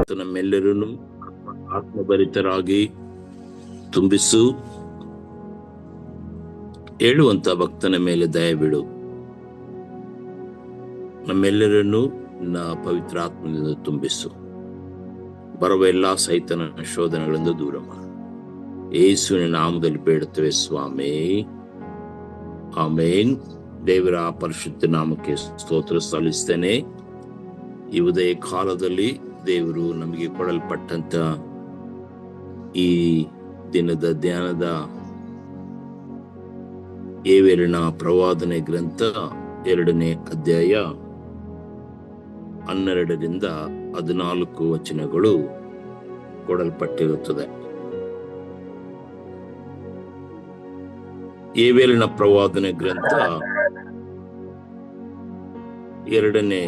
ನಮ್ಮೆಲ್ಲರನ್ನು ಆತ್ಮಭರಿತರಾಗಿ ತುಂಬಿಸು. ಹೇಳುವಂತ ಭಕ್ತನ ಮೇಲೆ ದಯವಿಡು. ನಮ್ಮೆಲ್ಲರನ್ನು ನಿನ್ನ ಪವಿತ್ರ ಆತ್ಮದಿಂದ ತುಂಬಿಸು. ಬರುವ ಎಲ್ಲಾ ಸೈತನ ಶೋಧನೆಗಳಿಂದ ದೂರ ಮಾಡು. ಯೇಸುವಿನ ನಾಮದಲ್ಲಿ ಬೇಡುತ್ತೇವೆ ಸ್ವಾಮಿ, ಆಮೇನ್. ದೇವರ ಪರಿಶುದ್ಧ ನಾಮಕ್ಕೆ ಸ್ತೋತ್ರ ಸಲ್ಲಿಸ್ತೇನೆ. ಈ ಉದಯ ಕಾಲದಲ್ಲಿ ದೇವರು ನಮಗೆ ಕೊಡಲ್ಪಟ್ಟಂತ ಈ ದಿನದ ಧ್ಯಾನದ ಯೆರೆಮೀಯನ ಪ್ರವಾದನೆ ಗ್ರಂಥ 2ನೇ ಅಧ್ಯಾಯ 12ರಿಂದ 14 ವಚನಗಳು ಕೊಡಲ್ಪಟ್ಟಿರುತ್ತದೆ. ಯೆರೆಮೀಯನ ಪ್ರವಾದನೆ ಗ್ರಂಥ 2ನೇ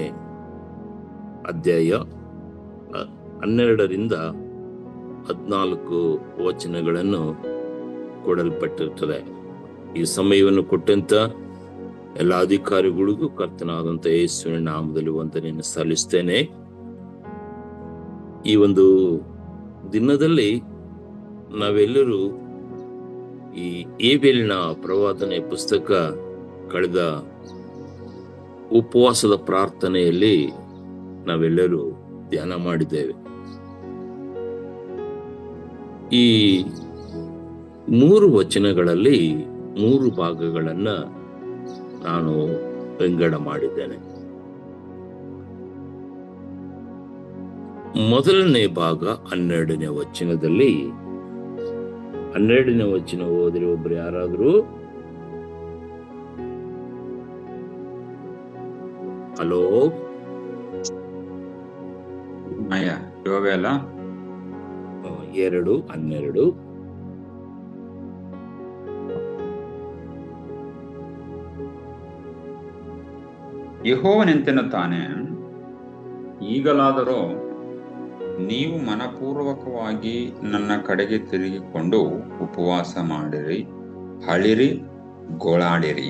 ಅಧ್ಯಾಯ 12ರಿಂದ 14 ವಚನಗಳನ್ನು ಕೊಡಲ್ಪಟ್ಟಿರುತ್ತದೆ. ಈ ಸಮಯವನ್ನು ಕೊಟ್ಟಂತ ಎಲ್ಲ ಅಧಿಕಾರಿಗಳಿಗೂ ಕರ್ತನಾದಂತ ಯೇಸುವಿನ ನಾಮದಲ್ಲಿ ವಂದನೆಯನ್ನು ಸಲ್ಲಿಸ್ತೇನೆ. ಈ ಒಂದು ದಿನದಲ್ಲಿ ನಾವೆಲ್ಲರೂ ಈ ಯೆರೆಮೀಯನ ಪ್ರವಾದನೆ ಪುಸ್ತಕ ಕಳೆದ ಉಪವಾಸದ ಪ್ರಾರ್ಥನೆಯಲ್ಲಿ ನಾವೆಲ್ಲರೂ ಧ್ಯಾನ ಮಾಡಿದ್ದೇವೆ. ಈ 3 ವಚನಗಳಲ್ಲಿ 3 ಭಾಗಗಳನ್ನ ನಾನು ವಿಂಗಡ ಮಾಡಿದ್ದೇನೆ. ಮೊದಲನೇ ಭಾಗ 12ನೇ ವಚನದಲ್ಲಿ, 12ನೇ ವಚನ ಓದಿರಿ ಒಬ್ರು ಯಾರಾದ್ರೂ? ಹಲೋ, ಯೋವೇಲ 2:12. ಯೆಹೋವನೆಂತೆನ್ನುತ್ತಾನೆ, ಈಗಲಾದರೂ ನೀವು ಮನಪೂರ್ವಕವಾಗಿ ನನ್ನ ಕಡೆಗೆ ತಿರುಗಿಕೊಂಡು ಉಪವಾಸ ಮಾಡಿರಿ, ಅಳಿರಿ, ಗೋಳಾಡಿರಿ.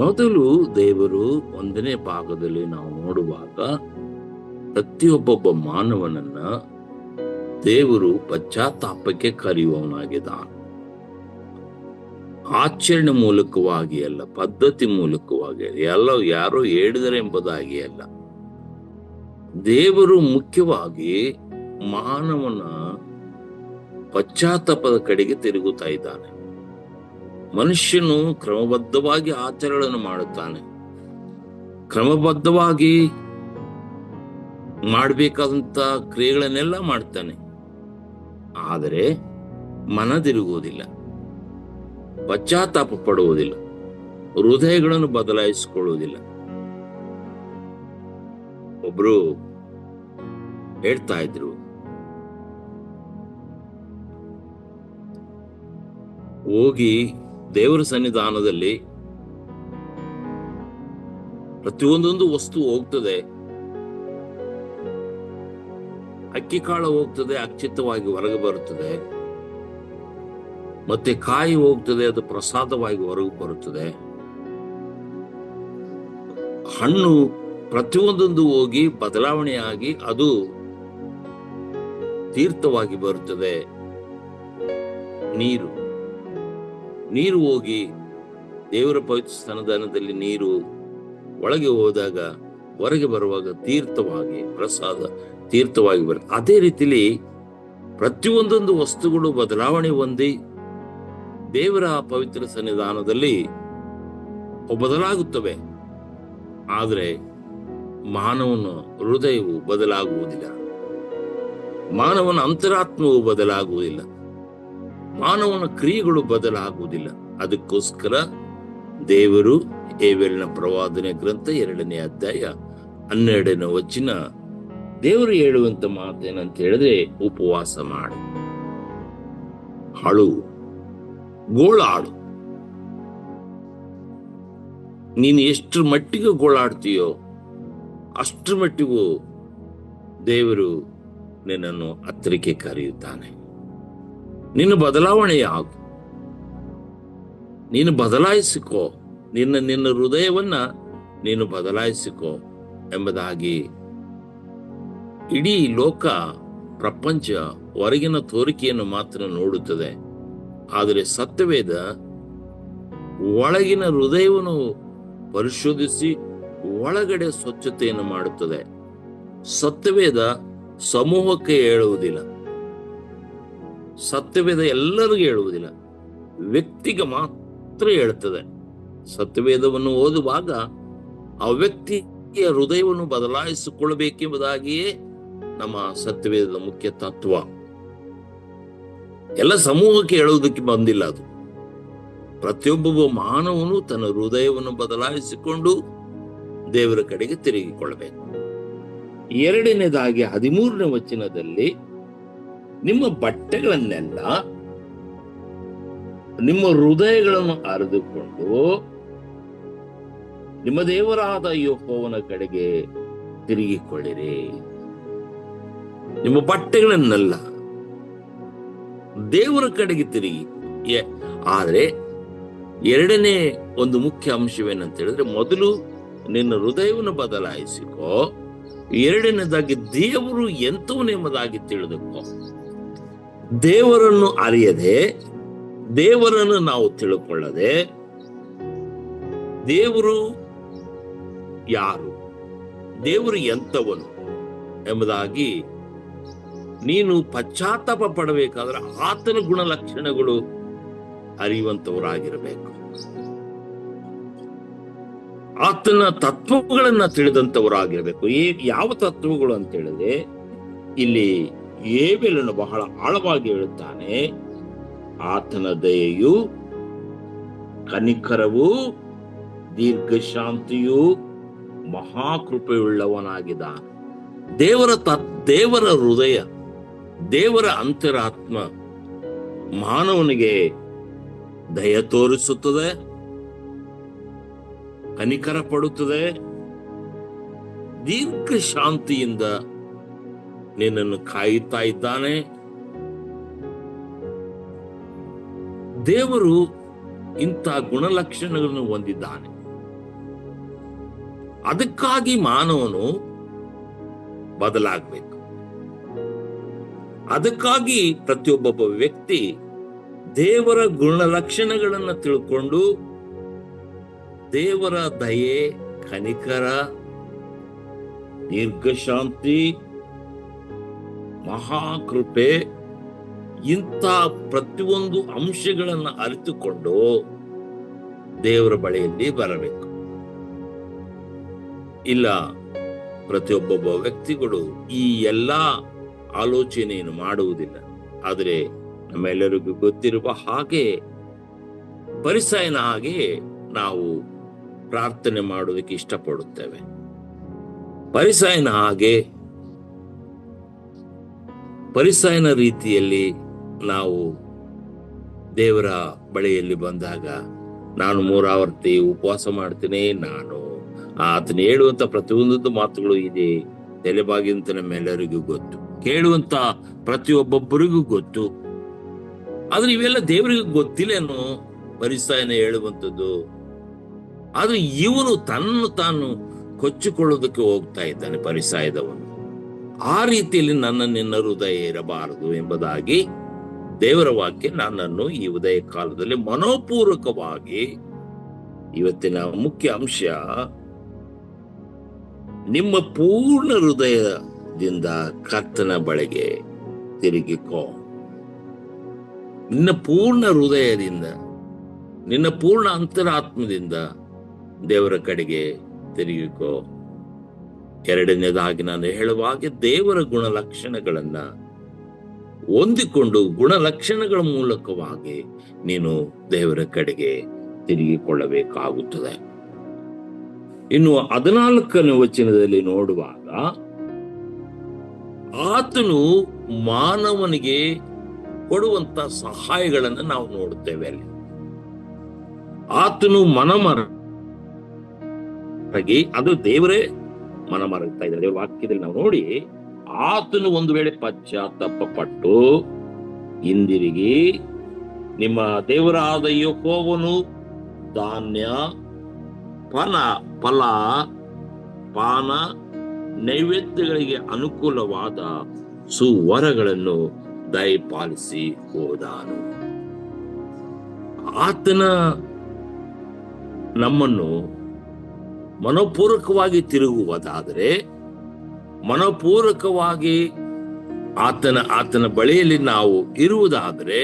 ಮೊದಲು ದೇವರು 1ನೇ ಭಾಗದಲ್ಲಿ ನಾವು ನೋಡುವಾಗ ಪ್ರತಿಯೊಬ್ಬೊಬ್ಬ ಮಾನವನನ್ನ ದೇವರು ಪಶ್ಚಾತ್ತಾಪಕ್ಕೆ ಕರೆಯುವವನಾಗಿದ್ದಾನೆ. ಆಚರಣೆ ಮೂಲಕವಾಗಿ ಅಲ್ಲ, ಪದ್ಧತಿ ಮೂಲಕವಾಗಿ ಎಲ್ಲ ಯಾರೋ ಹೇಳಿದರೆ ಎಂಬುದಾಗಿ ಅಲ್ಲ. ದೇವರು ಮುಖ್ಯವಾಗಿ ಮಾನವನ ಪಶ್ಚಾತ್ತಾಪದ ಕಡೆಗೆ ತಿರುಗುತ್ತಾ ಇದ್ದಾನೆ. ಮನುಷ್ಯನು ಕ್ರಮಬದ್ಧವಾಗಿ ಆಚರಣೆಗಳನ್ನು ಮಾಡುತ್ತಾನೆ, ಕ್ರಮಬದ್ಧವಾಗಿ ಮಾಡಬೇಕಾದಂತ ಕ್ರಿಯೆಗಳನ್ನೆಲ್ಲ ಮಾಡ್ತಾನೆ. ಆದರೆ ಮನದಿರುಗುವುದಿಲ್ಲ, ಪಶ್ಚಾತ್ತಾಪ ಪಡುವುದಿಲ್ಲ, ಹೃದಯಗಳನ್ನು ಬದಲಾಯಿಸಿಕೊಳ್ಳುವುದಿಲ್ಲ. ಒಬ್ರು ಹೇಳ್ತಾ ಇದ್ರು, ಹೋಗಿ ದೇವರ ಸನ್ನಿಧಾನದಲ್ಲಿ ಪ್ರತಿಯೊಂದೊಂದು ವಸ್ತು ಹೋಗ್ತದೆ, ಅಕ್ಕಿ ಕಾಳು ಹೋಗ್ತದೆ, ಅಕ್ಷಿತವಾಗಿ ಹೊರಗೆ ಬರುತ್ತದೆ. ಮತ್ತೆ ಕಾಯಿ ಹೋಗ್ತದೆ, ಅದು ಪ್ರಸಾದವಾಗಿ ಹೊರಗೆ ಬರುತ್ತದೆ. ಹಣ್ಣು ಪ್ರತಿಯೊಂದೊಂದು ಹೋಗಿ ಬದಲಾವಣೆಯಾಗಿ ಅದು ತೀರ್ಥವಾಗಿ ಬರುತ್ತದೆ. ನೀರು ಹೋಗಿ ದೇವರ ಪವಿತ್ರ ಸನ್ನಿಧಾನದಲ್ಲಿ ನೀರು ಒಳಗೆ ಹೋದಾಗ ಹೊರಗೆ ಬರುವಾಗ ತೀರ್ಥವಾಗಿ, ಪ್ರಸಾದ ತೀರ್ಥವಾಗಿ ಬರುತ್ತೆ. ಅದೇ ರೀತಿಲಿ ಪ್ರತಿಯೊಂದೊಂದು ವಸ್ತುಗಳು ಬದಲಾವಣೆ ಹೊಂದಿ ದೇವರ ಪವಿತ್ರ ಸನ್ನಿಧಾನದಲ್ಲಿ ಬದಲಾಗುತ್ತವೆ. ಆದರೆ ಮಾನವನ ಹೃದಯವು ಬದಲಾಗುವುದಿಲ್ಲ, ಮಾನವನ ಅಂತರಾತ್ಮವು ಬದಲಾಗುವುದಿಲ್ಲ, ಮಾನವನ ಕ್ರಿಯೆಗಳು ಬದಲಾಗುವುದಿಲ್ಲ. ಅದಕ್ಕೋಸ್ಕರ ದೇವರು ಯೆರೆಮೀಯನ ಪ್ರವಾದನೆ ಗ್ರಂಥ 2ನೇ ಅಧ್ಯಾಯ 12ನೇ ವಚನ ದೇವರು ಹೇಳುವಂತ ಮಾತೇನಂತ ಹೇಳಿದ್ರೆ, ಉಪವಾಸ ಮಾಡು, ಅಳು, ಗೋಳಾಡು. ನೀನು ಎಷ್ಟು ಮಟ್ಟಿಗೆ ಗೋಳಾಡ್ತೀಯೋ ಅಷ್ಟರ ಮಟ್ಟಿಗೂ ದೇವರು ನಿನ್ನನ್ನು ಹತ್ತಿರಕ್ಕೆ ಕರೆಯುತ್ತಾನೆ. ನಿನ್ನ ಬದಲಾವಣೆ ಆಗು. ನೀನು ಬದಲಾಯಿಸಿಕೋ, ನಿನ್ನ ಹೃದಯವನ್ನ ನೀನು ಬದಲಾಯಿಸಿಕೋ ಎಂಬುದಾಗಿ ಇಡೀ ಲೋಕ, ಪ್ರಪಂಚ ಹೊರಗಿನ ತೋರಿಕೆಯನ್ನು ಮಾತ್ರ ನೋಡುತ್ತದೆ. ಆದರೆ ಸತ್ಯವೇದ ಒಳಗಿನ ಹೃದಯವನ್ನು ಪರಿಶೋಧಿಸಿ ಒಳಗಡೆ ಸ್ವಚ್ಛತೆಯನ್ನು ಮಾಡುತ್ತದೆ. ಸತ್ಯವೇದ ಸಮೂಹಕ್ಕೆ ಹೇಳುವುದಿಲ್ಲ, ಸತ್ಯವೇದ ಎಲ್ಲರಿಗೂ ಹೇಳುವುದಿಲ್ಲ, ವ್ಯಕ್ತಿಗೆ ಮಾತ್ರ ಹೇಳ್ತದೆ. ಸತ್ಯವೇದವನ್ನು ಓದುವಾಗ ಆ ವ್ಯಕ್ತಿಯ ಹೃದಯವನ್ನು ಬದಲಾಯಿಸಿಕೊಳ್ಳಬೇಕೆಂಬುದಾಗಿಯೇ ನಮ್ಮ ಸತ್ಯವೇದದ ಮುಖ್ಯ ತತ್ವ. ಎಲ್ಲ ಸಮೂಹಕ್ಕೆ ಹೇಳುವುದಕ್ಕೆ ಬಂದಿಲ್ಲ ಅದು. ಪ್ರತಿಯೊಬ್ಬ ಮಾನವನು ತನ್ನ ಹೃದಯವನ್ನು ಬದಲಾಯಿಸಿಕೊಂಡು ದೇವರ ಕಡೆಗೆ ತಿರುಗಿಕೊಳ್ಳಬೇಕು. ಎರಡನೇದಾಗಿ 13ನೇ ವಚನದಲ್ಲಿ, ನಿಮ್ಮ ಬಟ್ಟೆಗಳನ್ನೆಲ್ಲ ನಿಮ್ಮ ಹೃದಯಗಳನ್ನು ಅರಿದುಕೊಂಡು ನಿಮ್ಮ ದೇವರಾದ ಯೆಹೋವನ ಕಡೆಗೆ ತಿರುಗಿಕೊಳ್ಳಿರಿ. ನಿಮ್ಮ ಬಟ್ಟೆಗಳನ್ನೆಲ್ಲ ದೇವರ ಕಡೆಗೆ ತಿರುಗಿ. ಆದ್ರೆ ಎರಡನೇ ಒಂದು ಮುಖ್ಯ ಅಂಶವೇನಂತ ಹೇಳಿದ್ರೆ, ಮೊದಲು ನಿನ್ನ ಹೃದಯವನ್ನು ಬದಲಾಯಿಸಿಕೋ, ಎರಡನೇದಾಗಿ ದೇವರು ಎಂಥವನೆಂಬುದಾಗಿ ತಿಳಿದುಕೋ. ದೇವರನ್ನು ಅರಿಯದೆ, ದೇವರನ್ನು ನಾವು ತಿಳ್ಕೊಳ್ಳದೆ, ದೇವರು ಯಾರು, ದೇವರು ಎಂಥವನು ಎಂಬುದಾಗಿ ನೀನು ಪಶ್ಚಾತ್ತಾಪ ಪಡಬೇಕಾದ್ರೆ ಆತನ ಗುಣಲಕ್ಷಣಗಳು ಅರಿಯುವಂತವರಾಗಿರಬೇಕು. ಆತನ ತತ್ವಗಳನ್ನ ತಿಳಿದಂತವರಾಗಿರ್ಬೇಕು. ಯಾವ ತತ್ವಗಳು ಅಂತ ಹೇಳಿದ್ರೆ, ಇಲ್ಲಿ ಏಬೆಲನು ಬಹಳ ಆಳವಾಗಿ ಹೇಳುತ್ತಾನೆ, ಆತನ ದಯೆಯು, ಕನಿಕರವು, ದೀರ್ಘಶಾಂತಿಯು, ಮಹಾಕೃಪೆಯುಳ್ಳವನಾಗಿದ್ದಾನೆ. ದೇವರ ಹೃದಯ, ದೇವರ ಅಂತರಾತ್ಮ ಮಾನವನಿಗೆ ದಯ ತೋರಿಸುತ್ತದೆ, ಕನಿಕರ ಪಡುತ್ತದೆ, ದೀರ್ಘ ಶಾಂತಿಯಿಂದ ನಿನ್ನನ್ನು ಕಾಯುತ್ತಾ ಇದ್ದಾನೆ. ದೇವರು ಇಂಥ ಗುಣಲಕ್ಷಣಗಳನ್ನು ಹೊಂದಿದ್ದಾನೆ. ಅದಕ್ಕಾಗಿ ಮಾನವನು ಬದಲಾಗಬೇಕು. ಅದಕ್ಕಾಗಿ ಪ್ರತಿಯೊಬ್ಬ ವ್ಯಕ್ತಿ ದೇವರ ಗುಣಲಕ್ಷಣಗಳನ್ನು ತಿಳ್ಕೊಂಡು ದೇವರ ದಯೆ, ಕನಿಕರ, ದೀರ್ಘಶಾಂತಿ, ಮಹಾಕೃಪೆ ಇಂಥ ಪ್ರತಿಯೊಂದು ಅಂಶಗಳನ್ನು ಅರಿತುಕೊಂಡು ದೇವರ ಬಳಿಯಲ್ಲಿ ಬರಬೇಕು. ಇಲ್ಲ, ಪ್ರತಿಯೊಬ್ಬೊಬ್ಬ ವ್ಯಕ್ತಿಗಳು ಈ ಎಲ್ಲಾ ಆಲೋಚನೆಯನ್ನು ಮಾಡುವುದಿಲ್ಲ. ಆದರೆ ನಮ್ಮೆಲ್ಲರಿಗೂ ಗೊತ್ತಿರುವ ಹಾಗೆ ಪರಿಸಯನ ಹಾಗೆ ನಾವು ಪ್ರಾರ್ಥನೆ ಮಾಡೋದಕ್ಕೆ ಇಷ್ಟಪಡುತ್ತೇವೆ. ಪರಿಸಯನ ಹಾಗೆ, ಪರಿಸಯನ ರೀತಿಯಲ್ಲಿ ನಾವು ದೇವರ ಬಳಿಯಲ್ಲಿ ಬಂದಾಗ, ನಾನು 3 ಆವರ್ತಿ ಉಪವಾಸ ಮಾಡ್ತೇನೆ, ನಾನು ಆತನ ಹೇಳುವಂತ ಪ್ರತಿಯೊಂದು ಮಾತುಗಳು ಇದೆ ತಲೆಬಾಗಿಂತ ನಮ್ಮೆಲ್ಲರಿಗೂ ಗೊತ್ತು, ಕೇಳುವಂತ ಪ್ರತಿಯೊಬ್ಬೊಬ್ಬರಿಗೂ ಗೊತ್ತು. ಆದ್ರೆ ಇವೆಲ್ಲ ದೇವರಿಗೂ ಗೊತ್ತಿಲ್ಲೇನೋ ಪರಿಸಯನ ಹೇಳುವಂಥದ್ದು. ಆದ್ರೆ ಇವನು ತನ್ನನ್ನು ತಾನು ಕೊಚ್ಚಿಕೊಳ್ಳೋದಕ್ಕೆ ಹೋಗ್ತಾ ಇದ್ದಾನೆ ಪರಿಸಾಯದವನು. ಆ ರೀತಿಯಲ್ಲಿ ನಿನ್ನ ಹೃದಯ ಇರಬಾರದು ಎಂಬುದಾಗಿ ದೇವರ ವಾಕ್ಯ ನನ್ನನ್ನು ಈ ಉದಯ ಕಾಲದಲ್ಲಿ ಮನೋಪೂರ್ವಕವಾಗಿ, ಇವತ್ತಿನ ಮುಖ್ಯ ಅಂಶ, ನಿಮ್ಮ ಪೂರ್ಣ ಹೃದಯದಿಂದ ಕರ್ತನ ಬಳಿಗೆ ತಿರುಗಿಕೋ. ನಿನ್ನ ಪೂರ್ಣ ಹೃದಯದಿಂದ, ನಿನ್ನ ಪೂರ್ಣ ಅಂತರಾತ್ಮದಿಂದ ದೇವರ ಕಡೆಗೆ ತಿರುಗಿಕೋ. ಎರಡನೇದಾಗಿ ನಾನು ಹೇಳುವಾಗೆ ದೇವರ ಗುಣಲಕ್ಷಣಗಳನ್ನ ಹೊಂದಿಕೊಂಡು ಗುಣಲಕ್ಷಣಗಳ ಮೂಲಕವಾಗಿ ನೀನು ದೇವರ ಕಡೆಗೆ ತಿರುಗಿಕೊಳ್ಳಬೇಕಾಗುತ್ತದೆ. ಇನ್ನು 14ನೇ ವಚನದಲ್ಲಿ ನೋಡುವಾಗ, ಆತನು ಮಾನವನಿಗೆ ಕೊಡುವಂತ ಸಹಾಯಗಳನ್ನು ನಾವು ನೋಡುತ್ತೇವೆ. ಅಲ್ಲಿ ಆತನು ಮನಮರಗಿ, ಅದು ದೇವರೇ ಮನಮರಗ್ತಾ ಇದ್ದಾರೆ. ದೇವರ ವಾಕ್ಯದಲ್ಲಿ ನಾವು ನೋಡಿ, ಆತನು ಒಂದು ವೇಳೆ ಪಶ್ಚಾತ್ತಾಪ ಪಟ್ಟು ಹಿಂದಿರುಗಿ ನಿಮ್ಮ ದೇವರಾದ ಯೆಹೋವನು ಧಾನ್ಯ, ಫಲ, ಪಾನ, ನೈವೇದ್ಯಗಳಿಗೆ ಅನುಕೂಲವಾದ ಸುವರಗಳನ್ನು ದಯಪಾಲಿಸಿ ಹೋದಾನು. ಆತನ ನಮ್ಮನ್ನು ಮನಪೂರ್ವಕವಾಗಿ ತಿರುಗುವುದಾದರೆ, ಮನಪೂರ್ವಕವಾಗಿ ಆತನ ಬಳಿಯಲ್ಲಿ ನಾವು ಇರುವುದಾದರೆ,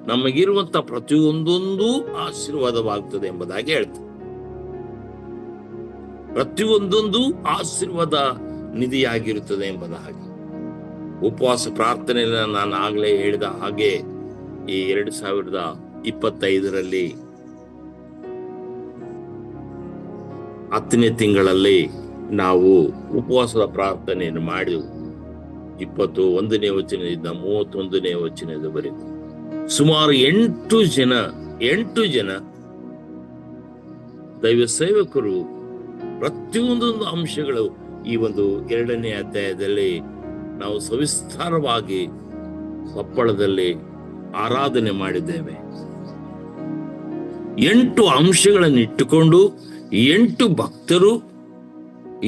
ನಮಗಿರುವಂತ ಪ್ರತಿಯೊಂದೊಂದು ಆಶೀರ್ವಾದವಾಗ್ತದೆ ಎಂಬುದಾಗಿ ಹೇಳ್ತಾರೆ. ಪ್ರತಿಯೊಂದೊಂದು ಆಶೀರ್ವಾದ ನಿಧಿಯಾಗಿರುತ್ತದೆ ಎಂಬುದಾಗಿ. ಉಪವಾಸ ಪ್ರಾರ್ಥನೆಯಲ್ಲಿ ನಾನು ಆಗ್ಲೇ ಹೇಳಿದ ಹಾಗೆ ಈ 2025ರಲ್ಲಿ 10ನೇ ತಿಂಗಳಲ್ಲಿ ನಾವು ಉಪವಾಸದ ಪ್ರಾರ್ಥನೆಯನ್ನು ಮಾಡಿದೆವು. 21ನೇ ವಚನದಿಂದ 31ನೇ ವಚನದವರೆಗೂ ಸುಮಾರು 8 ಜನ ದೈವ ಸೇವಕರು ಪ್ರತಿಯೊಂದೊಂದು ಅಂಶಗಳು ಈ ಒಂದು 2ನೇ ಅಧ್ಯಾಯದಲ್ಲಿ ನಾವು ಸವಿಸ್ತಾರವಾಗಿ ಕೊಪ್ಪಳದಲ್ಲಿ ಆರಾಧನೆ ಮಾಡಿದ್ದೇವೆ. 8 ಅಂಶಗಳನ್ನು ಇಟ್ಟುಕೊಂಡು 8 ಭಕ್ತರು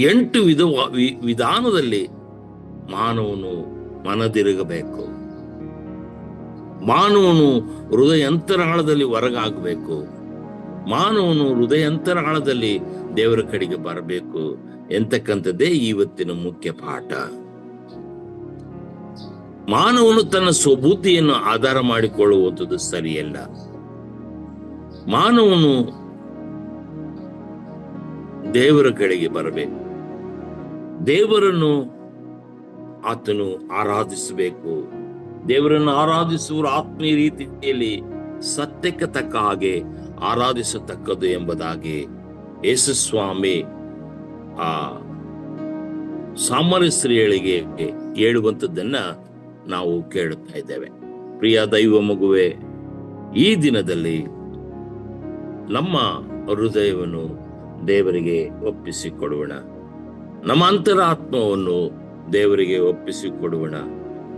8 ವಿಧಾನದಲ್ಲಿ ಮಾನವನು ಮನದಿರುಗಬೇಕು. ಮಾನವನು ಹೃದಯಂತರಾಳದಲ್ಲಿ ಹೊರಗಾಗಬೇಕು. ಮಾನವನು ಹೃದಯಂತರಾಳದಲ್ಲಿ ದೇವರ ಕಡೆಗೆ ಬರಬೇಕು ಎಂತಕ್ಕಂಥದ್ದೇ ಇವತ್ತಿನ ಮುಖ್ಯ ಪಾಠ. ಮಾನವನು ತನ್ನ ಸ್ವಬುದ್ಧಿಯನ್ನು ಆಧಾರ ಮಾಡಿಕೊಳ್ಳುವಂಥದ್ದು ಸರಿಯಲ್ಲ. ಮಾನವನು ದೇವರ ಕಡೆಗೆ ಬರಬೇಕು. ದೇವರನ್ನು ಆತನು ಆರಾಧಿಸಬೇಕು. ದೇವರನ್ನು ಆರಾಧಿಸುವ ಆತ್ಮೀಯ ರೀತಿಯಲ್ಲಿ ಸತ್ಯಕ್ಕೆ ತಕ್ಕ ಹಾಗೆ ಆರಾಧಿಸತಕ್ಕದ್ದು ಎಂಬುದಾಗಿ ಯೇಸುಸ್ವಾಮಿ ಆ ಸಾಮರ್ಯ ಸ್ತ್ರೀಯಳಿಗೆ ಹೇಳುವಂಥದ್ದನ್ನ ನಾವು ಕೇಳುತ್ತಾ ಇದ್ದೇವೆ. ಪ್ರಿಯ ದೈವ ಮಗುವೆ, ಈ ದಿನದಲ್ಲಿ ನಮ್ಮ ಹೃದಯವನ್ನು ದೇವರಿಗೆ ಒಪ್ಪಿಸಿಕೊಡುವಣ. ನಮ್ಮ ಅಂತರಾತ್ಮವನ್ನು ದೇವರಿಗೆ ಒಪ್ಪಿಸಿಕೊಡುವಣ.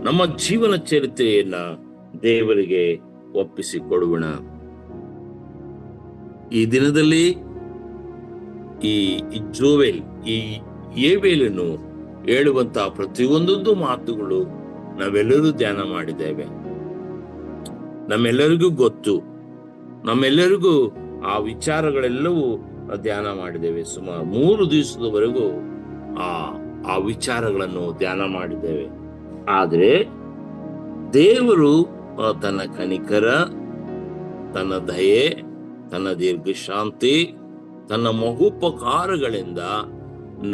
ನಮ್ಮ ಜೀವನ ಚರಿತ್ರೆಯನ್ನ ದೇವರಿಗೆ ಒಪ್ಪಿಸಿಕೊಡುವಣ. ಈ ದಿನದಲ್ಲಿ ಈ ಜೋವೆಲ್, ಈ ಏಬೇಲನ್ನು ಹೇಳುವಂತಹ ಪ್ರತಿಯೊಂದೊಂದು ಮಾತುಗಳು ನಾವೆಲ್ಲರೂ ಧ್ಯಾನ ಮಾಡಿದ್ದೇವೆ. ನಮ್ಮೆಲ್ಲರಿಗೂ ಗೊತ್ತು, ನಮ್ಮೆಲ್ಲರಿಗೂ ಆ ವಿಚಾರಗಳೆಲ್ಲವೂ ಧ್ಯಾನ ಮಾಡಿದ್ದೇವೆ. ಸುಮಾರು 3 ದಿವಸದವರೆಗೂ ಆ ವಿಚಾರಗಳನ್ನು ಧ್ಯಾನ ಮಾಡಿದ್ದೇವೆ. ಆದರೆ ದೇವರು ತನ್ನ ಕನಿಕರ, ತನ್ನ ದಯೆ, ತನ್ನ ದೀರ್ಘಶಾಂತಿ, ತನ್ನ ಮಹೋಪಕಾರಗಳಿಂದ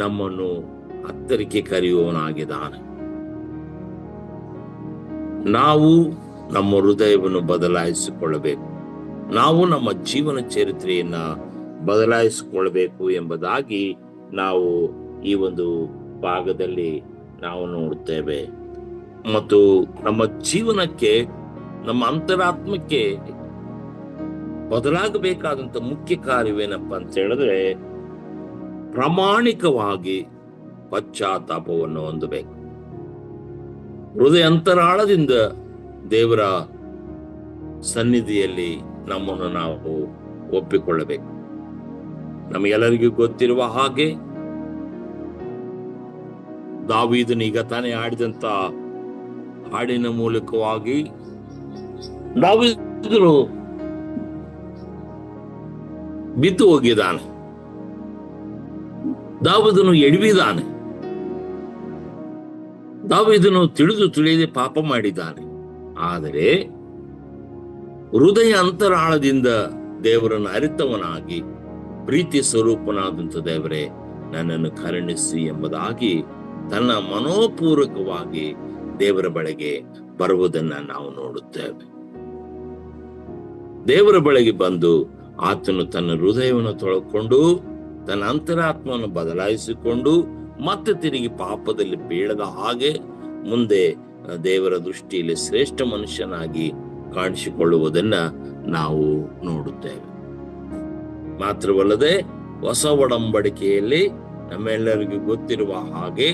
ನಮ್ಮನ್ನು ಹತ್ತರಿಕೆ ಕರೆಯುವವನಾಗಿದ್ದಾನೆ. ನಾವು ನಮ್ಮ ಹೃದಯವನ್ನು ಬದಲಾಯಿಸಿಕೊಳ್ಳಬೇಕು. ನಾವು ನಮ್ಮ ಜೀವನ ಚರಿತ್ರೆಯನ್ನ ಬದಲಾಯಿಸಿಕೊಳ್ಳಬೇಕು ಎಂಬುದಾಗಿ ನಾವು ಈ ಒಂದು ಭಾಗದಲ್ಲಿ ನಾವು ನೋಡುತ್ತೇವೆ. ಮತ್ತು ನಮ್ಮ ಜೀವನಕ್ಕೆ, ನಮ್ಮ ಅಂತರಾತ್ಮಕ್ಕೆ ಬದಲಾಗಬೇಕಾದಂತ ಮುಖ್ಯ ಕಾರ್ಯವೇನಪ್ಪ ಅಂತ ಹೇಳಿದ್ರೆ, ಪ್ರಾಮಾಣಿಕವಾಗಿ ಪಶ್ಚಾತ್ತಾಪವನ್ನು ಹೊಂದಬೇಕು. ಹೃದಯ ಅಂತರಾಳದಿಂದ ದೇವರ ಸನ್ನಿಧಿಯಲ್ಲಿ ನಮ್ಮನ್ನು ನಾವು ಒಪ್ಪಿಕೊಳ್ಳಬೇಕು. ನಮಗೆಲ್ಲರಿಗೂ ಗೊತ್ತಿರುವ ಹಾಗೆ ದಾವೀದನು ಈಗ ತಾನೇ ಆಡಿದಂತ ಹಾಡಿನ ಮೂಲಕವಾಗಿ ದಾವೀದನು ಬಿದ್ದು ಹೋಗಿದ್ದಾನೆ. ದಾವೀದನು ಎಡವಿದಾನೆ. ದಾವೀದನು ತಿಳಿಯದೆ ಪಾಪ ಮಾಡಿದ್ದಾನೆ. ಆದರೆ ಹೃದಯ ಅಂತರಾಳದಿಂದ ದೇವರನ್ನು ಅರಿತವನಾಗಿ, ಪ್ರೀತಿ ಸ್ವರೂಪನಾದಂಥ ದೇವರೇ ನನ್ನನ್ನು ಕರುಣಿಸಿ ಎಂಬುದಾಗಿ ತನ್ನ ಮನೋಪೂರ್ವಕವಾಗಿ ದೇವರ ಬಳಿಗೆ ಬರುವುದನ್ನ ನಾವು ನೋಡುತ್ತೇವೆ. ದೇವರ ಬಳಿಗೆ ಬಂದು ಆತನು ತನ್ನ ಹೃದಯವನ್ನು ತೊಳಕೊಂಡು ತನ್ನ ಅಂತರಾತ್ಮವನ್ನು ಬದಲಾಯಿಸಿಕೊಂಡು ಮತ್ತೆ ತಿರುಗಿ ಪಾಪದಲ್ಲಿ ಬೀಳದ ಹಾಗೆ ಮುಂದೆ ದೇವರ ದೃಷ್ಟಿಯಲ್ಲಿ ಶ್ರೇಷ್ಠ ಮನುಷ್ಯನಾಗಿ ಕಾಣಿಸಿಕೊಳ್ಳುವುದನ್ನ ನಾವು ನೋಡುತ್ತೇವೆ. ಮಾತ್ರವಲ್ಲದೆ ಹೊಸ ಒಡಂಬಡಿಕೆಯಲ್ಲಿ ನಮ್ಮೆಲ್ಲರಿಗೂ ಗೊತ್ತಿರುವ ಹಾಗೆ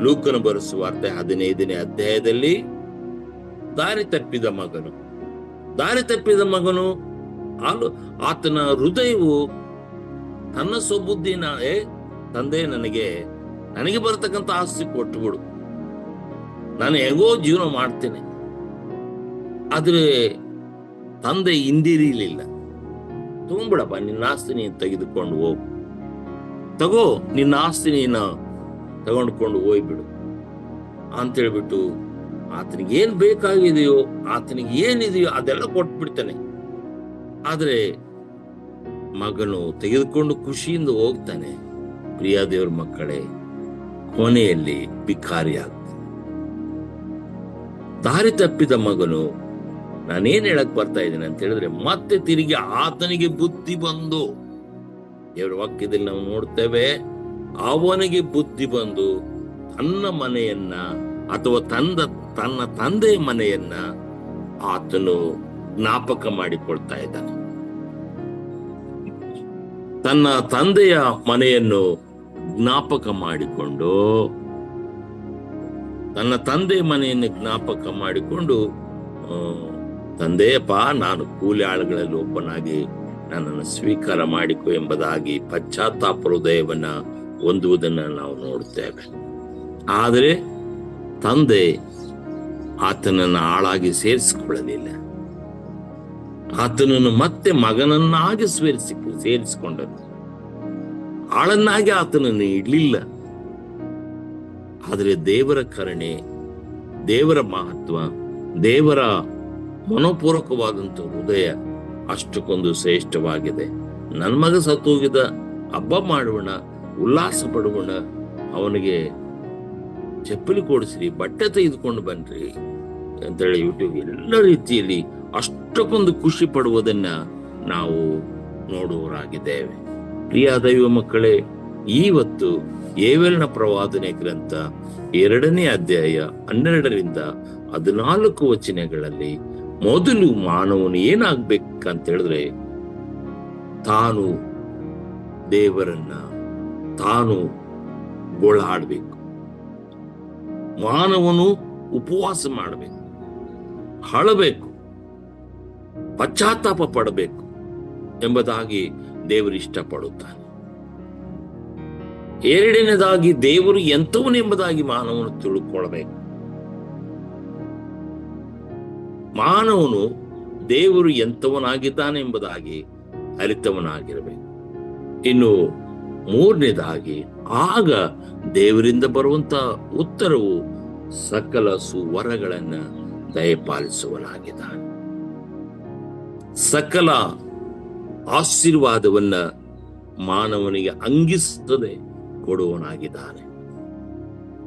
ಲೂಕನ ಬರೆಸುವಾರ್ತೆ 15ನೇ ಅಧ್ಯಾಯದಲ್ಲಿ ದಾರಿ ತಪ್ಪಿದ ಮಗನು ಆತನ ಹೃದಯವು ತನ್ನ ಸ್ವಬುದ್ಧಿನ ತಂದೆ ನನಗೆ ಬರತಕ್ಕಂತ ಆಸ್ತಿ ಕೊಟ್ಟುಬಿಡು, ನಾನು ಹೇಗೋ ಜೀವನ ಮಾಡ್ತೇನೆ. ಆದ್ರೆ ತಂದೆ ಹಿಂದಿರಿಲಿಲ್ಲ. ತಗೊಂಬಿಡಪ್ಪ, ನಿನ್ನ ಆಸ್ತಿ ನೀನು ತೆಗೆದುಕೊಂಡು ಹೋಗು, ತಗೋ ನಿನ್ನ ಆಸ್ತಿ ನೀನು ತಗೊಂಡ್ಕೊಂಡು ಹೋಗ್ಬಿಡು ಅಂತೇಳ್ಬಿಟ್ಟು ಆತನಿಗೆ ಏನ್ ಬೇಕಾಗಿದೆಯೋ, ಆತನಿಗೆ ಏನಿದೆಯೋ ಅದೆಲ್ಲ ಕೊಟ್ಬಿಡ್ತಾನೆ. ಆದ್ರೆ ಮಗನು ತೆಗೆದುಕೊಂಡು ಖುಷಿಯಿಂದ ಹೋಗ್ತಾನೆ. ಪ್ರಿಯ ದೇವ್ರ ಮಕ್ಕಳೇ, ಕೊನೆಯಲ್ಲಿ ಭಿಕಾರಿ ಆಗ್ತಾನೆ. ದಾರಿ ತಪ್ಪಿದ ಮಗನು, ನಾನೇನ್ ಹೇಳಕ್ ಬರ್ತಾ ಇದ್ದೇನೆ ಅಂತ ಹೇಳಿದ್ರೆ, ಮತ್ತೆ ತಿರುಗಿ ಆತನಿಗೆ ಬುದ್ಧಿ ಬಂದು, ದೇವರ ವಾಕ್ಯದಲ್ಲಿ ನಾವು ನೋಡ್ತೇವೆ, ಅವನಿಗೆ ಬುದ್ಧಿ ಬಂದು ತನ್ನ ಮನೆಯನ್ನ ಅಥವಾ ತನ್ನ ತಂದೆಯ ಮನೆಯನ್ನ ಆತನು ಜ್ಞಾಪಕ ಮಾಡಿಕೊಳ್ತಾ ಇದ್ದಾನೆ. ತನ್ನ ತಂದೆಯ ಮನೆಯನ್ನು ಜ್ಞಾಪಕ ಮಾಡಿಕೊಂಡು ತಂದೆಯಪ್ಪ, ನಾನು ಕೂಲಿ ಆಳುಗಳಲ್ಲಿ ಒಬ್ಬನಾಗಿ ನನ್ನನ್ನು ಸ್ವೀಕಾರ ಮಾಡಿಕೊ ಎಂಬುದಾಗಿ ಪಶ್ಚಾತ್ತಾಪ ಹೃದಯವನ್ನ ಹೊಂದುವುದನ್ನ ನಾವು ನೋಡುತ್ತೇವೆ. ಆದರೆ ತಂದೆ ಆತನನ್ನು ಆಳಾಗಿ ಸೇರಿಸಿಕೊಳ್ಳಲಿಲ್ಲ. ಆತನನ್ನು ಮತ್ತೆ ಮಗನನ್ನಾಗಿ ಸೇರಿಸಿಕೊಂಡನು. ಆಳನ್ನಾಗಿ ಆತನನ್ನು ಇಡ್ಲಿಲ್ಲ. ಆದರೆ ದೇವರ ಕರುಣೆ, ದೇವರ ಮಹತ್ವ, ದೇವರ ಮನೋಪೂರ್ವಕವಾದಂಥ ಹೃದಯ ಅಷ್ಟಕ್ಕೊಂದು ಶ್ರೇಷ್ಠವಾಗಿದೆ. ನನ್ನ ಮಗ ಸತ್ತೋಗಿದ, ಹಬ್ಬ ಮಾಡೋಣ, ಉಲ್ಲಾಸ ಪಡುವಣ, ಅವನಿಗೆ ಚಪ್ಪಲಿ ಕೊಡಿಸ್ರಿ, ಬಟ್ಟೆ ತೆಗೆದುಕೊಂಡು ಬನ್ರಿ ಅಂತೇಳಿ ಯೂಟ್ಯೂಬ್ ಎಲ್ಲ ರೀತಿಯಲ್ಲಿ ಅಷ್ಟಕ್ಕೊಂದು ಖುಷಿ ಪಡುವುದನ್ನ ನಾವು ನೋಡುವರಾಗಿದ್ದೇವೆ. ಪ್ರಿಯ ದೈವ ಮಕ್ಕಳೇ, ಇವತ್ತು ಯೇವೆಲನ ಪ್ರವಾದನೆ ಗ್ರಂಥ 2ನೇ ಅಧ್ಯಾಯ 12ರಿಂದ 14 ವಚನಗಳಲ್ಲಿ ಮೊದಲು ಮಾನವನು ಏನಾಗ್ಬೇಕಂತ ಹೇಳಿದ್ರೆ, ತಾನು ದೇವರನ್ನ ತಾನು ಗೋಳಾಡ್ಬೇಕು. ಮಾನವನು ಉಪವಾಸ ಮಾಡಬೇಕು, ಅಳಬೇಕು, ಪಶ್ಚಾತ್ತಾಪ ಪಡಬೇಕು ಎಂಬುದಾಗಿ ದೇವರು ಇಷ್ಟಪಡುತ್ತಾನೆ. ಎರಡನೇದಾಗಿ ದೇವರು ಎಂಥವನೆಂಬುದಾಗಿ ಮಾನವನು ತಿಳ್ಕೊಳ್ಬೇಕು. ಮಾನವನು ದೇವರು ಎಂಥವನಾಗಿದ್ದಾನೆ ಎಂಬುದಾಗಿ ಅರಿತವನಾಗಿರಬೇಕು. ಇನ್ನು ಮೂರನೇದಾಗಿ, ಆಗ ದೇವರಿಂದ ಬರುವಂತ ಉತ್ತರವು ಸಕಲ ಸುವರಗಳನ್ನ ದಯಪಾಲಿಸುವನಾಗಿದ್ದಾನೆ. ಸಕಲ ಆಶೀರ್ವಾದವನ್ನ ಮಾನವನಿಗೆ ಅಂಗಿಸುತ್ತದೆ ಕೊಡುವನಾಗಿದ್ದಾನೆ.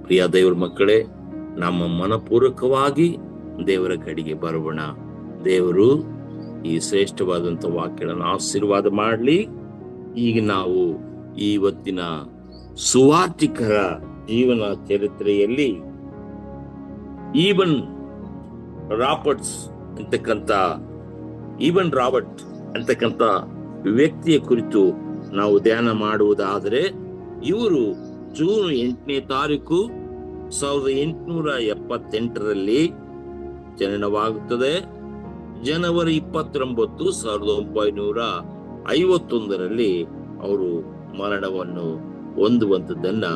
ಪ್ರಿಯ ದೇವರ ಮಕ್ಕಳೇ, ನಮ್ಮ ಮನಪೂರ್ವಕವಾಗಿ ದೇವರ ಕಡೆಗೆ ಬರೋಣ. ದೇವರು ಈ ಶ್ರೇಷ್ಠವಾದಂಥ ವಾಕ್ಯಗಳನ್ನು ಆಶೀರ್ವಾದ ಮಾಡಲಿ. ಈಗ ನಾವು ಇವತ್ತಿನ ಸುವಾರ್ತಿಕರ ಜೀವನ ಚರಿತ್ರೆಯಲ್ಲಿ ಈವನ್ ರಾಬರ್ಟ್ ಅಂತಕ್ಕಂಥ ವ್ಯಕ್ತಿಯ ಕುರಿತು ನಾವು ಧ್ಯಾನ ಮಾಡುವುದಾದರೆ, ಇವರು ಜೂನ್ 8ನೇ ತಾರೀಕು 1878ರಲ್ಲಿ ಜನನವಾಗುತ್ತದೆ. ಜನವರಿ 29, 1951ರಲ್ಲಿ ಅವರು ಮರಣವನ್ನು ಹೊಂದುವಂಥದ್ದನ್ನ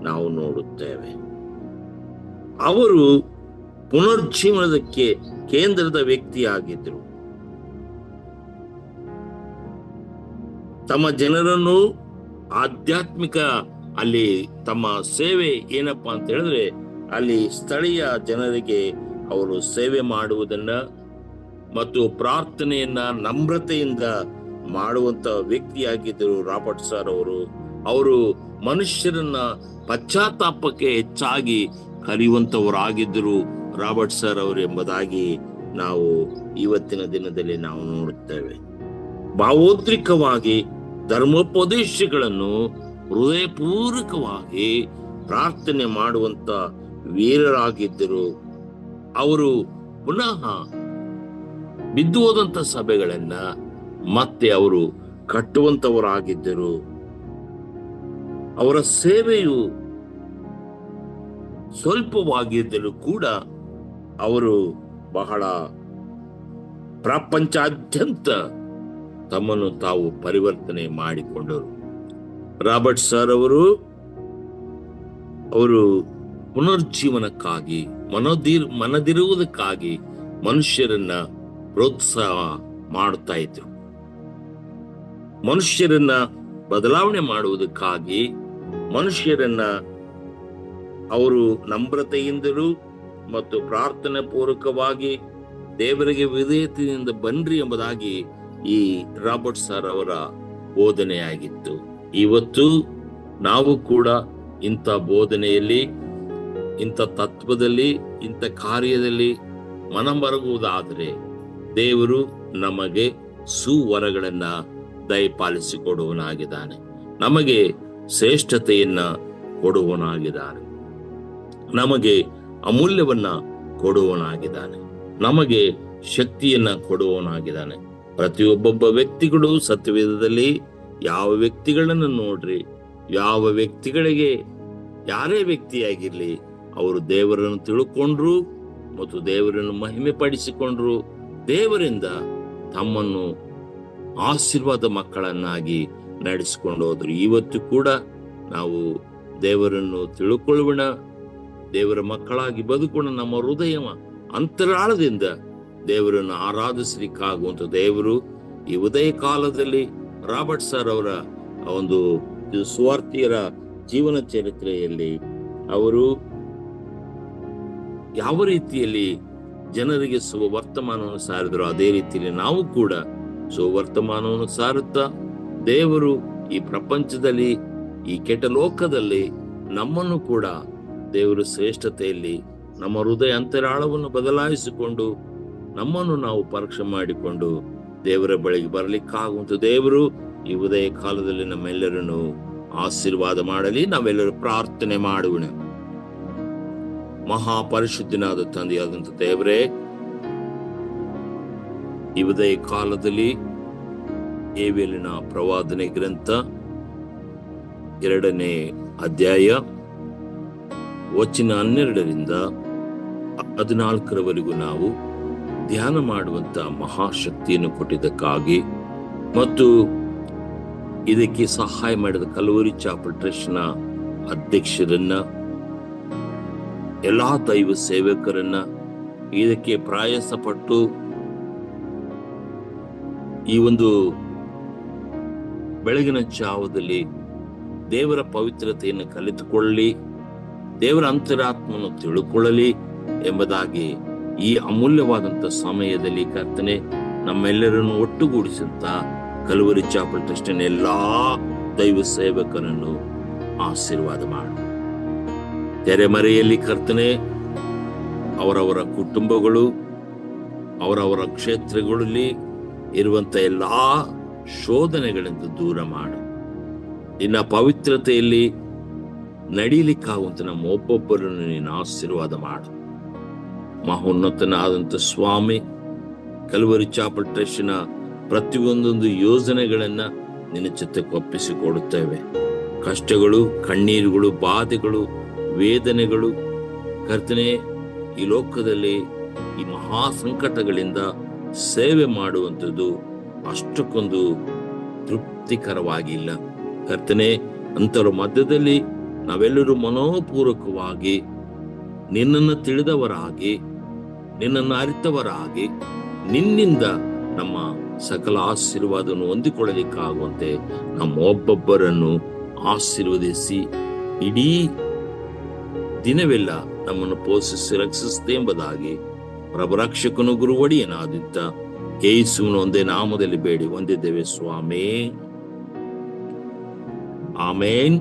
ನಾವು ನೋಡುತ್ತೇವೆ. ಅವರು ಪುನರ್ಜೀವನದ ಕೇಂದ್ರದ ವ್ಯಕ್ತಿಯಾಗಿದ್ದರು. ತಮ್ಮ ಜನರನ್ನು ಆಧ್ಯಾತ್ಮಿಕ ಅಲ್ಲಿ ತಮ್ಮ ಸೇವೆ ಏನಪ್ಪಾ ಅಂತ ಹೇಳಿದ್ರೆ, ಅಲ್ಲಿ ಸ್ಥಳೀಯ ಜನರಿಗೆ ಅವರು ಸೇವೆ ಮಾಡುವುದನ್ನ ಮತ್ತು ಪ್ರಾರ್ಥನೆಯನ್ನ ನಮ್ರತೆಯಿಂದ ಮಾಡುವಂತ ವ್ಯಕ್ತಿಯಾಗಿದ್ದರು ರಾಬರ್ಟ್ ಸರ್ ಅವರು ಮನುಷ್ಯರನ್ನ ಪಶ್ಚಾತ್ತಾಪಕ್ಕೆ ಹೆಚ್ಚಾಗಿ ಕರೆಯುವಂತವರಾಗಿದ್ದರು ರಾಬರ್ಟ್ ಸರ್ ಅವರು ಎಂಬುದಾಗಿ ನಾವು ಇವತ್ತಿನ ದಿನದಲ್ಲಿ ನಾವು ನೋಡುತ್ತೇವೆ. ಭಾವೋದ್ರಿಕವಾಗಿ ಧರ್ಮೋಪದೇಶಗಳನ್ನು ಹೃದಯಪೂರ್ವಕವಾಗಿ ಪ್ರಾರ್ಥನೆ ಮಾಡುವಂತ ವೀರರಾಗಿದ್ದರು. ಅವರು ಪುನಃ ಬಿದ್ದು ಹೋದಂತ ಸಭೆಗಳನ್ನ ಮತ್ತೆ ಅವರು ಕಟ್ಟುವಂತವರಾಗಿದ್ದರು. ಅವರ ಸೇವೆಯು ಸ್ವಲ್ಪವಾಗಿದ್ದರೂ ಕೂಡ ಅವರು ಬಹಳ ಪ್ರಪಂಚಾದ್ಯಂತ ತಮ್ಮನ್ನು ತಾವು ಪರಿವರ್ತನೆ ಮಾಡಿಕೊಂಡರು. ರಾಬರ್ಟ್ ಸರ್ ಅವರು ಪುನರ್ಜೀವನಕ್ಕಾಗಿ ಮನದಿರುವುದಕ್ಕಾಗಿ ಮನುಷ್ಯರನ್ನ ಪ್ರೋತ್ಸಾಹ ಮಾಡುತ್ತಾ ಇದ್ರು. ಮನುಷ್ಯರನ್ನ ಬದಲಾವಣೆ ಮಾಡುವುದಕ್ಕಾಗಿ ಮನುಷ್ಯರನ್ನ ಅವರು ನಮ್ರತೆಯಿಂದಲೂ ಮತ್ತು ಪ್ರಾರ್ಥನೆ ಪೂರ್ವಕವಾಗಿ ದೇವರಿಗೆ ವಿಧೇಯತೆಯಿಂದ ಬನ್ರಿ ಎಂಬುದಾಗಿ ಈ ರಾಬರ್ಟ್ ಸರ್ ಅವರ ಬೋಧನೆಯಾಗಿತ್ತು. ಇವತ್ತು ನಾವು ಕೂಡ ಇಂಥ ಬೋಧನೆಯಲ್ಲಿ, ಇಂಥ ತತ್ವದಲ್ಲಿ, ಇಂಥ ಕಾರ್ಯದಲ್ಲಿ ಮನಮರುಗುವುದಾದರೆ ದೇವರು ನಮಗೆ ಸುವರಗಳನ್ನ ದಯಪಾಲಿಸಿಕೊಡುವನಾಗಿದ್ದಾನೆ. ನಮಗೆ ಶ್ರೇಷ್ಠತೆಯನ್ನ ಕೊಡುವನಾಗಿದ್ದಾನೆ. ನಮಗೆ ಅಮೂಲ್ಯವನ್ನ ಕೊಡುವನಾಗಿದ್ದಾನೆ. ನಮಗೆ ಶಕ್ತಿಯನ್ನ ಕೊಡುವನಾಗಿದ್ದಾನೆ. ಪ್ರತಿಯೊಬ್ಬೊಬ್ಬ ವ್ಯಕ್ತಿಗಳು ಸತ್ಯವೇದದಲ್ಲಿ ಯಾವ ವ್ಯಕ್ತಿಗಳನ್ನು ನೋಡ್ರಿ, ಯಾವ ವ್ಯಕ್ತಿಗಳಿಗೆ ಯಾರೇ ವ್ಯಕ್ತಿಯಾಗಿರ್ಲಿ, ಅವರು ದೇವರನ್ನು ತಿಳ್ಕೊಂಡ್ರು ಮತ್ತು ದೇವರನ್ನು ಮಹಿಮೆ ಪಡಿಸಿಕೊಂಡ್ರು, ದೇವರಿಂದ ತಮ್ಮನ್ನು ಆಶೀರ್ವಾದ ಮಕ್ಕಳನ್ನಾಗಿ ನಡೆಸಿಕೊಂಡು ಹೋದ್ರು. ಇವತ್ತು ಕೂಡ ನಾವು ದೇವರನ್ನು ತಿಳ್ಕೊಳ್ಳೋಣ, ದೇವರ ಮಕ್ಕಳಾಗಿ ಬದುಕೋಣ. ನಮ್ಮ ಹೃದಯ ಅಂತರಾಳದಿಂದ ದೇವರನ್ನು ಆರಾಧಿಸಲಿಕ್ಕಾಗುವಂತ ದೇವರು ಈ ಉದಯ ಕಾಲದಲ್ಲಿ ರಾಬರ್ಟ್ ಸರ್ ಅವರ ಒಂದು ಸುವಾರ್ತಿಯರ ಜೀವನ ಚರಿತ್ರೆಯಲ್ಲಿ ಅವರು ಯಾವ ರೀತಿಯಲ್ಲಿ ಜನರಿಗೆ ಸುವರ್ತಮಾನವನ್ನು ಸಾರಿದ್ರು, ಅದೇ ರೀತಿಯಲ್ಲಿ ನಾವು ಕೂಡ ಸುವರ್ತಮಾನವನ್ನು ಸಾರುತ್ತಾ ದೇವರು ಈ ಪ್ರಪಂಚದಲ್ಲಿ, ಈ ಕೆಟ್ಟ ಲೋಕದಲ್ಲಿ ನಮ್ಮನ್ನು ಕೂಡ ದೇವರು ಶ್ರೇಷ್ಠತೆಯಲ್ಲಿ ನಮ್ಮ ಹೃದಯ ಅಂತರಾಳವನ್ನು ಬದಲಾಯಿಸಿಕೊಂಡು ನಮ್ಮನ್ನು ನಾವು ಪರೀಕ್ಷೆ ಮಾಡಿಕೊಂಡು ದೇವರ ಬಳಿಗೆ ಬರಲಿಕ್ಕಾಗುವಂತ ದೇವರು ಈ ಉದಯ ಕಾಲದಲ್ಲಿ ನಮ್ಮೆಲ್ಲರನ್ನು ಆಶೀರ್ವಾದ ಮಾಡಲಿ. ನಾವೆಲ್ಲರೂ ಪ್ರಾರ್ಥನೆ ಮಾಡೋಣ. ಮಹಾಪರಿಶುದ್ಧನಾದ ತಂದೆಯಾದಂತ ದೇವರೇ, ಈ ಉದಯ ಕಾಲದಲ್ಲಿ ಯೆರೆಮೀಯನ ಪ್ರವಾದನೆ ಗ್ರಂಥ 2ನೇ ಅಧ್ಯಾಯ ವಚನ 12ರಿಂದ 14ರವರೆಗೂ ನಾವು ಧ್ಯಾನ ಮಾಡುವಂತ ಮಹಾಶಕ್ತಿಯನ್ನು ಕೊಟ್ಟಿದ್ದಕ್ಕಾಗಿ ಮತ್ತು ಇದಕ್ಕೆ ಸಹಾಯ ಮಾಡಿದ ಕಲ್ವರಿ ಚಾಪಲ್ ಟ್ರಸ್ಟ್ನ ಅಧ್ಯಕ್ಷರನ್ನ, ಎಲ್ಲಾ ದೈವ ಸೇವಕರನ್ನ, ಇದಕ್ಕೆ ಪ್ರಯಾಸ ಪಟ್ಟು ಈ ಒಂದು ಬೆಳಗಿನ ಜಾವದಲ್ಲಿ ದೇವರ ಪವಿತ್ರತೆಯನ್ನು ಕಲಿತುಕೊಳ್ಳಲಿ, ದೇವರ ಅಂತರಾತ್ಮವನ್ನು ತಿಳುಕೊಳ್ಳಲಿ ಎಂಬುದಾಗಿ ಈ ಅಮೂಲ್ಯವಾದಂತ ಸಮಯದಲ್ಲಿ ಕರ್ತನೆ ನಮ್ಮೆಲ್ಲರನ್ನು ಒಟ್ಟುಗೂಡಿಸಂತ ಕಲ್ವರಿ ಚಾಪಲ್ ಟ್ರಸ್ಟಿನ ಎಲ್ಲಾ ದೈವ ಸೇವಕರನ್ನು ಆಶೀರ್ವಾದ ಮಾಡು. ತೆರೆಮರೆಯಲ್ಲಿ ಕರ್ತನೆ ಅವರವರ ಕುಟುಂಬಗಳು, ಅವರವರ ಕ್ಷೇತ್ರಗಳಲ್ಲಿ ಇರುವಂತ ಎಲ್ಲಾ ಶೋಧನೆಗಳಿಂದ ದೂರ ಮಾಡು. ನಿನ್ನ ಪವಿತ್ರತೆಯಲ್ಲಿ ನಡೀಲಿಕ್ಕಾಗುವಂತ ನಮ್ಮ ಒಬ್ಬೊಬ್ಬರನ್ನು ನೀನು ಆಶೀರ್ವಾದ ಮಾಡು. ಮಹೋನ್ನತನಾದಂತ ಸ್ವಾಮಿ, ಕಲ್ವರಿ ಚಾಪಲ್ ಟ್ರಸ್ಟಿನ ಪ್ರತಿಯೊಂದೊಂದು ಯೋಜನೆಗಳನ್ನ ನಿನ್ನ ಚಿತ್ತಕ್ಕೆ ಒಪ್ಪಿಸಿಕೊಡುತ್ತೇವೆ. ಕಷ್ಟಗಳು, ಕಣ್ಣೀರುಗಳು, ಬಾಧೆಗಳು, ವೇದನೆಗಳು ಕರ್ತನೆ, ಈ ಲೋಕದಲ್ಲಿ ಈ ಮಹಾ ಸಂಕಟಗಳಿಂದ ಸೇವೆ ಮಾಡುವಂಥದ್ದು ಅಷ್ಟಕ್ಕೊಂದು ತೃಪ್ತಿಕರವಾಗಿಲ್ಲ ಕರ್ತನೆ. ಅಂತರ ಮಧ್ಯದಲ್ಲಿ ನಾವೆಲ್ಲರೂ ಮನೋಪೂರ್ವಕವಾಗಿ ನಿನ್ನನ್ನು ತಿಳಿದವರಾಗಿ, ನಿನ್ನನ್ನು ಅರಿತವರಾಗಿ, ನಿನ್ನಿಂದ ನಮ್ಮ ಸಕಲ ಆಶೀರ್ವಾದವನ್ನು ಹೊಂದಿಕೊಳ್ಳಲಿಕ್ಕಾಗುವಂತೆ ನಮ್ಮ ಒಬ್ಬೊಬ್ಬರನ್ನು ಆಶೀರ್ವದಿಸಿ ಇಡೀ ದಿನವೆಲ್ಲ ನಮ್ಮನ್ನು ಪೋಷಿಸಿ ರಕ್ಷಿಸುತ್ತೆ ಎಂಬುದಾಗಿ ಪ್ರಭುರಕ್ಷಕನು ಗುರುವಡಿಯನಾದಿದ್ದ ಯೇಸುವಿನ ಒಂದೇ ನಾಮದಲ್ಲಿ ಬೇಡಿ ಹೊಂದಿದ್ದೇವೆ ಸ್ವಾಮಿ. ಆಮೇನ್.